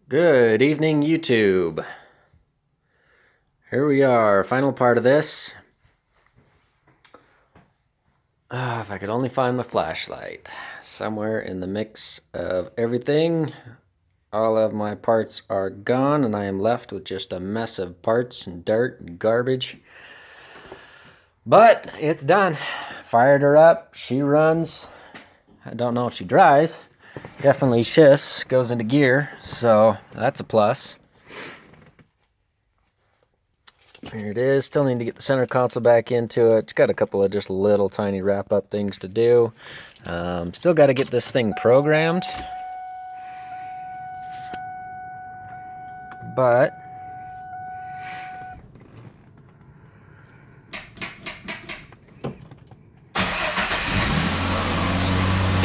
Good evening, YouTube. Here we are, final part of this. If I could only find my flashlight. Somewhere in the mix of everything, all of my parts are gone, and I am left with just a mess of parts and dirt and garbage. But it's done. Fired her up, she runs. I don't know if she drives. Definitely shifts, goes into gear, so that's a plus. Here it is. Still need to get the center console back into it. It's got a couple of just little tiny wrap up things to do. Still got to get this thing programmed. But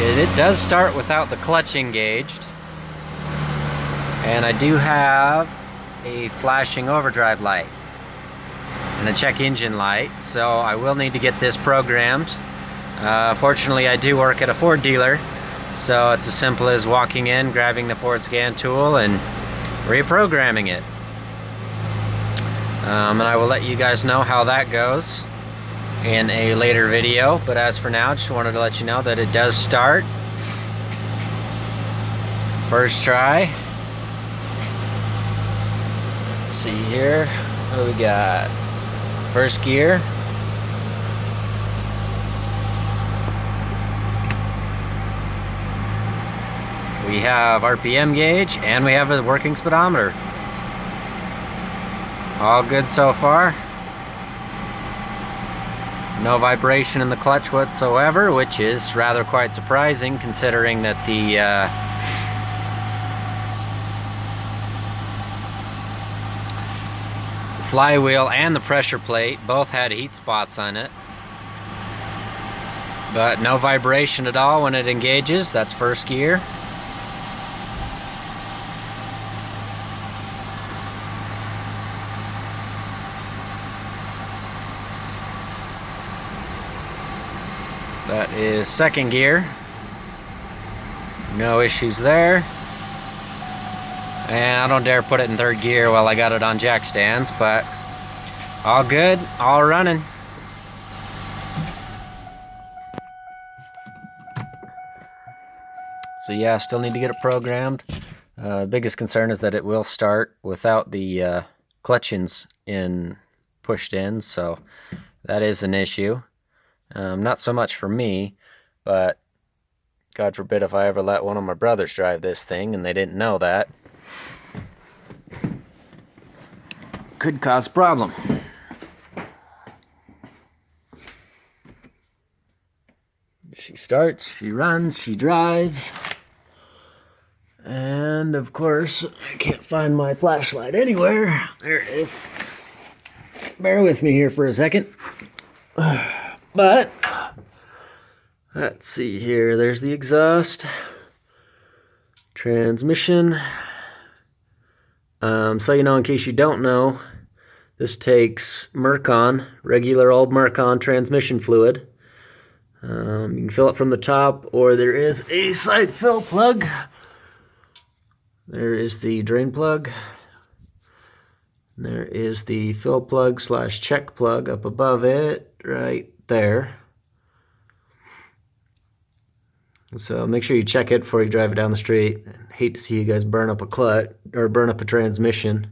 it does start without the clutch engaged. And I do have a flashing overdrive light and a check engine light, so I will need to get this programmed. Fortunately, I do work at a Ford dealer, so it's as simple as walking in, grabbing the Ford scan tool, and reprogramming it. And I will let you guys know how that goes in a later video, but as for now, just wanted to let you know that it does start. First try. Let's see here. What do we got? First gear. We have RPM gauge and we have a working speedometer. All good so far. No vibration in the clutch whatsoever, which is rather quite surprising considering that the flywheel and the pressure plate both had heat spots on it. But no vibration at all when it engages. That's first gear. That is second gear. No issues there. And I don't dare put it in third gear while I got it on jack stands, but all good, all running. So yeah, still need to get it programmed. Biggest concern is that it will start without the clutches pushed in, so that is an issue. Not so much for me, but God forbid if I ever let one of my brothers drive this thing and they didn't know that. Could cause a problem. She starts, she runs, she drives. And of course, I can't find my flashlight anywhere. There it is. Bear with me here for a second. But let's see here. There's the exhaust. Transmission. So you know, in case you don't know, this takes Mercon, regular old Mercon transmission fluid. You can fill it from the top, or there is a side fill plug. There is the drain plug. There is the fill plug / check plug up above it, right there. So make sure you check it before you drive it down the street. I hate to see you guys burn up a clutch or burn up a transmission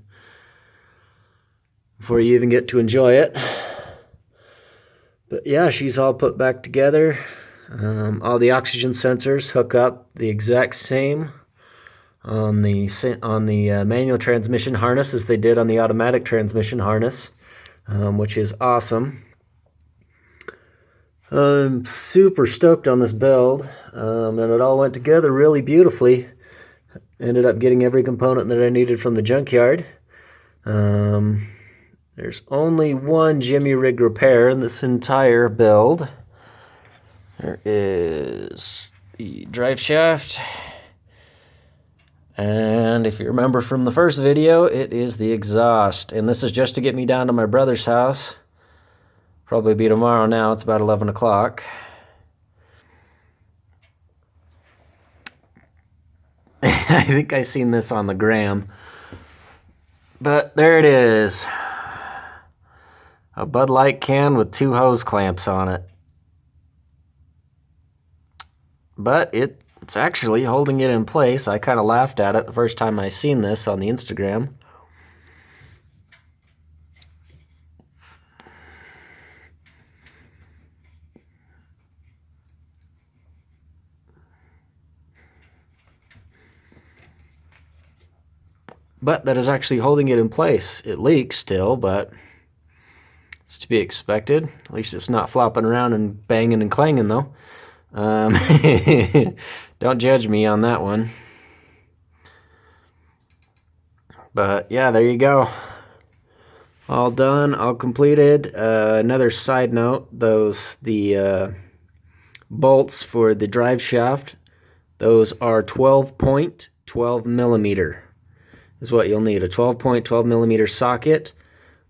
before you even get to enjoy it. But yeah, she's all put back together. All the oxygen sensors hook up the exact same on the manual transmission harness as they did on the automatic transmission harness, which is awesome. I'm super stoked on this build, and it all went together really beautifully. Ended up getting every component that I needed from the junkyard. There's only one Jimmy rig repair in this entire build. There is the drive shaft. And if you remember from the first video, it is the exhaust. And this is just to get me down to my brother's house. Probably be tomorrow now. It's about 11 o'clock. I think I seen this on the gram. But there it is. A Bud Light can with 2 hose clamps on it. But it's actually holding it in place. I kind of laughed at it the first time I seen this on the Instagram. But that is actually holding it in place. It leaks still, but it's to be expected. At least it's not flopping around and banging and clanging, though. Don't judge me on that one. But yeah, there you go. All done, all completed. Another side note, the bolts for the drive shaft, those are 12-point, 12 millimeter. Is what you'll need, a 12-point, 12 millimeter socket,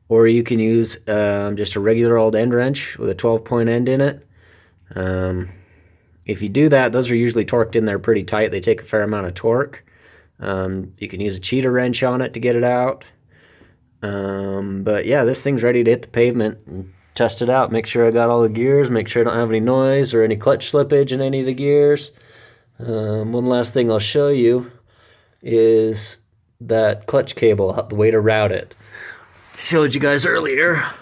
or you can use just a regular old end wrench with a 12-point end in it. If you do that, those are usually torqued in there pretty tight. They take a fair amount of torque. You can use a cheater wrench on it to get it out. But yeah, this thing's ready to hit the pavement and test it out. Make sure I got all the gears, make sure I don't have any noise or any clutch slippage in any of the gears. One last thing I'll show you is that clutch cable, the way to route it. Showed you guys earlier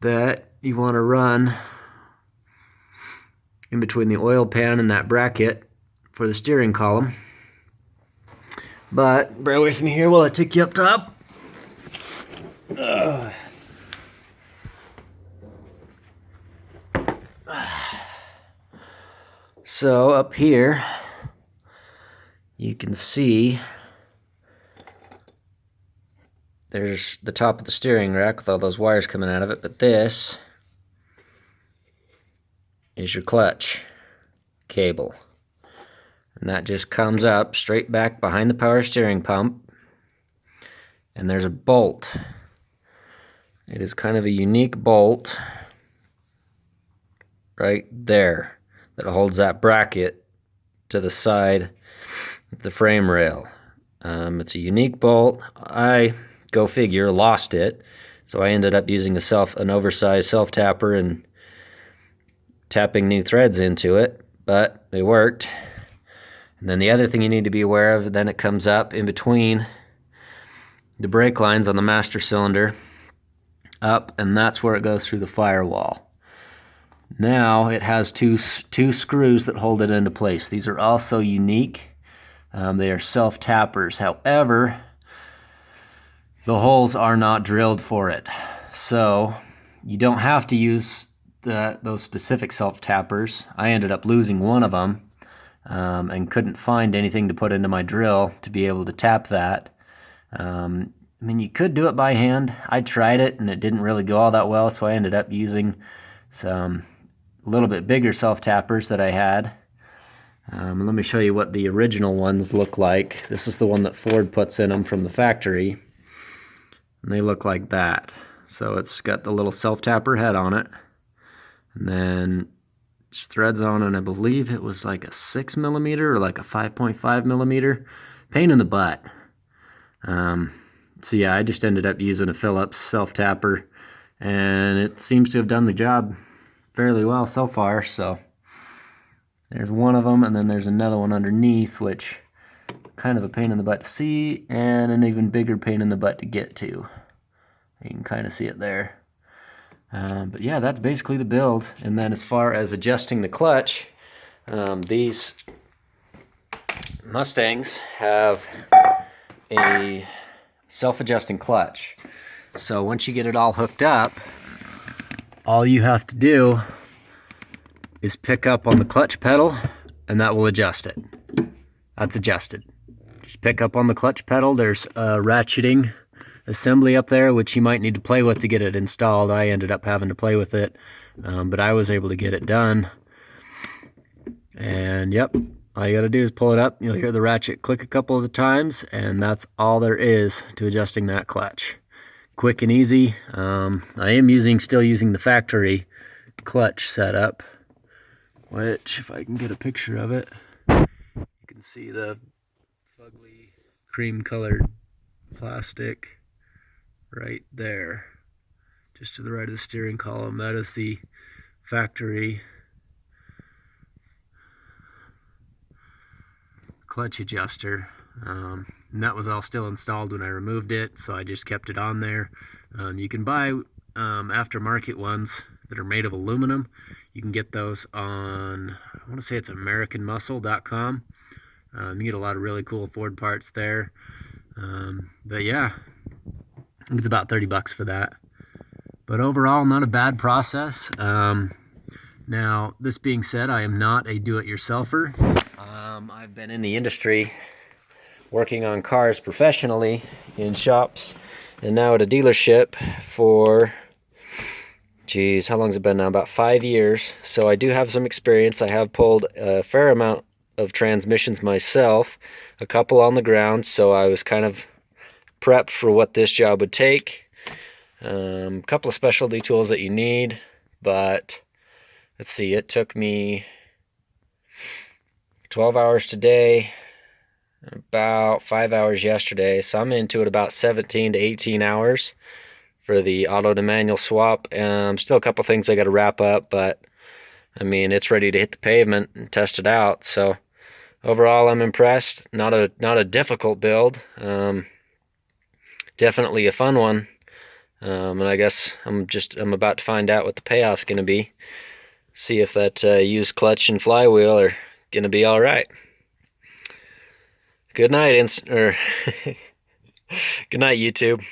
that you want to run in between the oil pan and that bracket for the steering column. But bear with me here while I take you up top. So up here you can see there's the top of the steering rack with all those wires coming out of it, but this is your clutch cable. And that just comes up straight back behind the power steering pump. And there's a bolt. It is kind of a unique bolt right there that holds that bracket to the side of the frame rail. It's a unique bolt. I, go figure, lost it. So I ended up using an oversized self-tapper and tapping new threads into it, but they worked. And then the other thing you need to be aware of, then it comes up in between the brake lines on the master cylinder up, and that's where it goes through the firewall. Now it has two screws that hold it into place. These are also unique. They are self-tappers. However, the holes are not drilled for it. So you don't have to use those specific self-tappers. I ended up losing one of them and couldn't find anything to put into my drill to be able to tap that. I mean, you could do it by hand. I tried it and it didn't really go all that well, so I ended up using some a little bit bigger self-tappers that I had. Let me show you what the original ones look like. This is the one that Ford puts in them from the factory. And they look like that. So it's got the little self-tapper head on it. And then just threads on, and I believe it was like a 6 millimeter or like a 5.5 millimeter. Pain in the butt. So yeah, I just ended up using a Phillips self-tapper, and it seems to have done the job fairly well so far. So there's one of them, and then there's another one underneath, which kind of a pain in the butt to see, and an even bigger pain in the butt to get to. You can kind of see it there. But yeah, that's basically the build. And then as far as adjusting the clutch, these Mustangs have a self-adjusting clutch. So once you get it all hooked up, all you have to do is pick up on the clutch pedal, and that will adjust it. That's adjusted. Just pick up on the clutch pedal. There's a ratcheting assembly up there, which you might need to play with to get it installed. I ended up having to play with it, but I was able to get it done. And yep, all you gotta do is pull it up. You'll hear the ratchet click a couple of the times, and that's all there is to adjusting that clutch. Quick and easy. I am still using the factory clutch setup, which, if I can get a picture of it, you can see the fugly cream colored plastic right there, just to the right of the steering column. That is the factory clutch adjuster. And that was all still installed when I removed it, so I just kept it on there. You can buy aftermarket ones that are made of aluminum. You can get those on, I want to say it's AmericanMuscle.com. You get a lot of really cool Ford parts there. But yeah, it's about 30 bucks for that. But overall, not a bad process. Now, this being said, I am not a do-it-yourselfer. I've been in the industry working on cars professionally in shops and now at a dealership for, geez, how long's it been now? About 5 years. So I do have some experience. I have pulled a fair amount of transmissions myself, a couple on the ground, so I was kind of prepped for what this job would take. A couple of specialty tools that you need, but let's see, it took me 12 hours today, about 5 hours yesterday, so I'm into it about 17 to 18 hours for the auto to manual swap. Still a couple things I got to wrap up, but I mean, it's ready to hit the pavement and test it out. So overall, I'm impressed. Not a difficult build. Definitely a fun one. And I guess I'm about to find out what the payoff's going to be. See if that used clutch and flywheel are going to be all right. Good night, good night, YouTube.